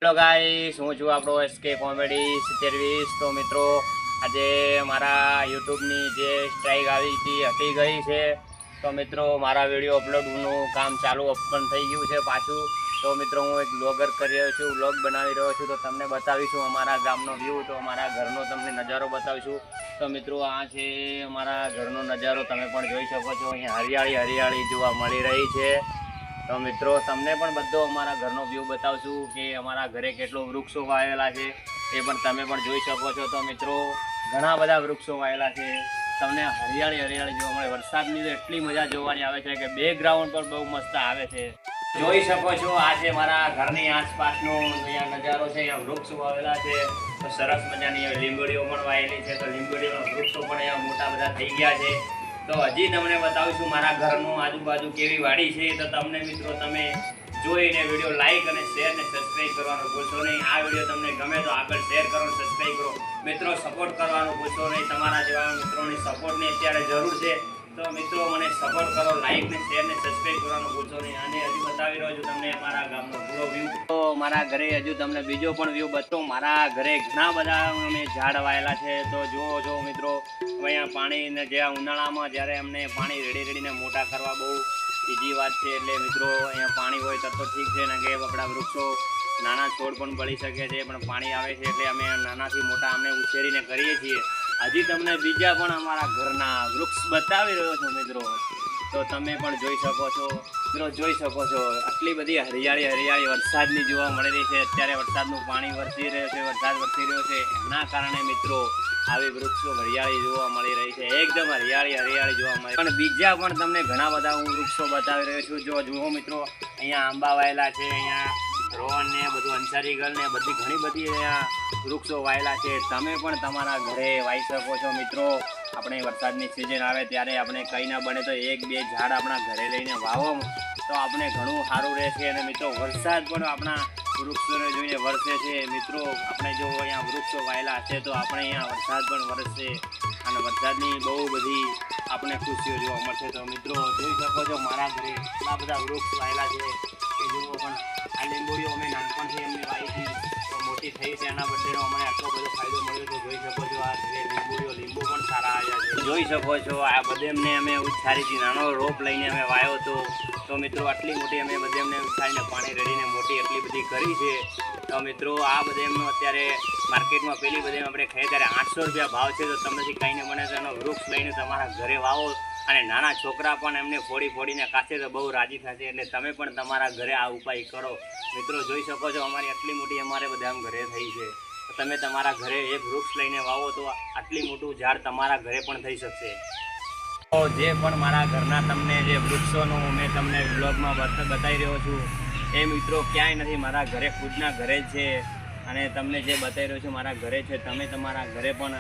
Hello guys, હું છું આપણો એસકે કોમેડી 7020। તો મિત્રો આજે મારા યુટ્યુબની જે સ્ટ્રાઇક આવી હતી હટી ગઈ છે। તો મિત્રો મારા વિડીયો અપલોડનું કામ ચાલુ પણ થઈ ગયું છે પાછું। તો મિત્રો હું એક વ્લોગર કરી રહ્યો છું, વ્લોગ બનાવી રહ્યો છું। તો તમને બતાવીશું અમારા ગામનો વ્યૂ, તો અમારા ઘરનો તમને નજારો બતાવીશું। તો મિત્રો આ છે અમારા ઘરનો નજારો, તમે પણ જોઈ શકો છો। અહીંયા હરિયાળી જોવા મળી રહી છે। તો મિત્રો તમને પણ બધો અમારા ઘરનો વ્યૂ બતાવશું કે અમારા ઘરે કેટલો વૃક્ષો વાવેલા છે એ પણ તમે પણ જોઈ શકો છો। તો મિત્રો ઘણા બધા વૃક્ષો વાવેલા છે, તમને હરિયાળી જોવા મળે। વરસાદની તો એટલી મજા જોવાની આવે છે કે બેકગ્રાઉન્ડ પર બહુ મસ્ત આવે છે, જોઈ શકો છો। આ છે મારા ઘરની આસપાસનો અહીંયા નજારો છે, અહીંયા વૃક્ષો વાવેલા છે। તો સરસ મજાની લીંબડીઓ પણ વાવેલી છે, તો લીંબડીઓના વૃક્ષો પણ અહીંયા મોટા બધા થઈ ગયા છે। તો હજી તમને બતાવીશું મારા ઘરનું આજુબાજુ કેવી વાડી છે। તો તમને મિત્રો તમે જોઈને વિડીયો લાઈક અને શેર ને સબસ્ક્રાઈબ કરવાનું ભૂલશો નહીં। આ વિડીયો તમને ગમે તો આગળ શેર કરો, સબસ્ક્રાઈબ કરો। મિત્રો સપોર્ટ કરવાનું ભૂલશો નહીં, તમારા જેવા મિત્રોની સપોર્ટની અત્યારે જરૂર છે। તો મિત્રો મને સપોર્ટ કરો, લાઈક ને શેર ને સબસ્ક્રાઈબ કરવાનું ભૂલશો નહીં। અને હજુ બતાવી રહ્યો છું તમને મારા ગામનો પૂરો વ્યૂ। તો મારા ઘરે હજુ તમને બીજો પણ વ્યૂ બતાવું। મારા ઘરે ઘણા બધા અમે ઝાડ વાયેલા છે। તો જો મિત્રો અહીંયા પાણીને જે ઉનાળામાં જ્યારે અમને પાણી રેડીને મોટા કરવા બહુ બીજી વાત છે। એટલે મિત્રો અહીંયા પાણી હોય તો ઠીક છે ને, કે આપણા વૃક્ષો નાના છોડ પણ બળી શકે છે, પણ પાણી આવે છે એટલે અમે નાનાથી મોટા અમને ઉછેરીને કરીએ છીએ। હજી તમને બીજા પણ અમારા ઘરના વૃક્ષ બતાવી રહ્યો છું મિત્રો, તો તમે પણ જોઈ શકો છો। મિત્રો જોઈ શકો છો આટલી બધી હરિયાળી વરસાદની જોવા મળી રહી છે। અત્યારે વરસાદનું પાણી વરસી રહ્યો છે, વરસાદ વરસી રહ્યો છે, એના કારણે મિત્રો આવી વૃક્ષો હરિયાળી જોવા મળી રહી છે, એકદમ હરિયાળી જોવા મળે। પણ બીજા પણ તમને ઘણા બધા હું વૃક્ષો બતાવી રહ્યો છું। જુઓ મિત્રો અહીંયા આંબા વાયેલા છે, અહીંયા રોહન ને બધું અંસારી ગલ ને બધી ઘણી બધી અહીંયા વૃક્ષો વાયેલા છે, તમે પણ તમારા ઘરે વાવી શકો છો। મિત્રો આપણે વરસાદની સિઝન આવે ત્યારે આપણે કંઈ ના બને તો એક બે ઝાડ આપણા ઘરે લઈને વાવો તો આપણે ઘણું સારું રહેશે। અને મિત્રો વરસાદ પણ આપણા વૃક્ષોને જોઈને વરસે છે। મિત્રો આપણે જો અહીંયા વૃક્ષો વાયેલા હશે તો આપણે અહીંયા વરસાદ પણ વરસશે અને વરસાદની બહુ બધી આપણે ખુશીઓ જોવા મળશે। તો મિત્રો જોઈ શકો છો મારા ઘરે એટલા બધા વૃક્ષ વાયેલા છે કે જુઓ, પણ આ લીંબોડીઓ અમે નાનપણથી એમને વાવી હતી તો મોટી થઈ છે, એના બદલેનો અમને આટલો બધો ફાયદો મળ્યો છે। જોઈ શકો છો આ લીંબુ પણ સારા આવ્યા છે, જોઈ શકો છો। આ બધે એમને અમે ઉછારીથી નાનો રોપ લઈને અમે વાવ્યો હતો। તો મિત્રો આટલી મોટી અમે બધે એમને ઉછારીને પાણી રેડીને મોટી એટલી બધી કરી છે। તો મિત્રો આ બધે એમનો અત્યારે માર્કેટમાં પેલી બધે આપણે ખાઈએ ત્યારે 800 રૂપિયા ભાવ છે। તો તમને કંઈ ને બને તો એનો વૃક્ષ લઈને તમારા ઘરે વાવો અને નાના છોકરા પણ એમને ફોડીને કાશે તો બહુ રાજી થશે। એટલે તમે પણ તમારા ઘરે આ ઉપાય કરો। મિત્રો જોઈ શકો છો અમારી આટલી મોટી અમારે બધા આમ ઘરે થઈ છે, તો તમે તમારા ઘરે એક વૃક્ષ લઈને વાવો તો આટલી મોટું ઝાડ તમારા ઘરે પણ થઈ શકશે। તો જે પણ મારા ઘરના તમને જે વૃક્ષોનું મેં તમને બ્લોગમાં બતાવી રહ્યો છું એ મિત્રો ક્યાંય નથી, મારા ઘરે ખુદના ઘરે જ છે। અને તમને જે બતાવી રહ્યો છું મારા ઘરે છે, તમે તમારા ઘરે પણ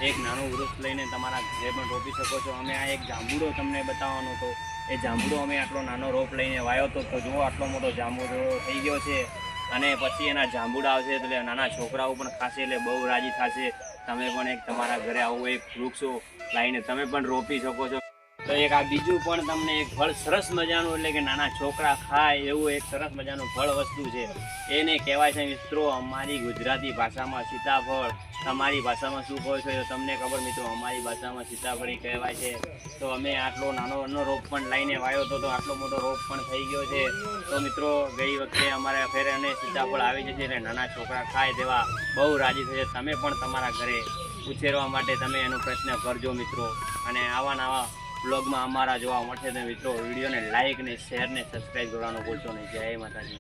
એક નાનું વૃક્ષ લઈને તમારા ઘરે પણ રોપી શકો છો। અમે આ એક જાંબુડો તમને બતાવવાનો હતો, એ જાંબુડો અમે આટલો નાનો રોપ લઈને વાવ્યો હતો। તો જુઓ આટલો મોટો જાંબુડો થઈ ગયો છે અને પછી એના જાંબુડા આવશે એટલે નાના છોકરાઓ પણ ખાશે એટલે બહુ રાજી થશે। તમે પણ એક તમારા ઘરે આવું એક વૃક્ષો લાવીને તમે પણ રોપી શકો છો। તો એક આ બીજું પણ તમને એક ફળ સરસ મજાનું, એટલે કે નાના છોકરા ખાય એવું એક સરસ મજાનું ફળ વસ્તુ છે, એને કહેવાય છે મિત્રો અમારી ગુજરાતી ભાષામાં સીતાફળ। તમારી ભાષામાં શું કહો છો તો તમને ખબર મિત્રો, અમારી ભાષામાં સીતાફળી કહેવાય છે। તો અમે આટલો નાનો રોપ પણ લઈને વાવ્યો હતો, તો આટલો મોટો રોપ પણ થઈ ગયો છે। તો મિત્રો ગઈ વખતે અમારે ફેરે અને સીતાફળ આવી જશે એટલે નાના છોકરા ખાય તેવા બહુ રાજી થશે। તમે પણ તમારા ઘરે ઉછેરવા માટે તમે એનો પ્રયત્ન કરજો મિત્રો। અને આવા નવા બ્લોગમાં અમારા જોવા મળશે તો મિત્રો વિડીયોને લાઈક ને શેર ને સબસ્ક્રાઈબ કરવાનું ભૂલશો નહીં। જય માતાજી।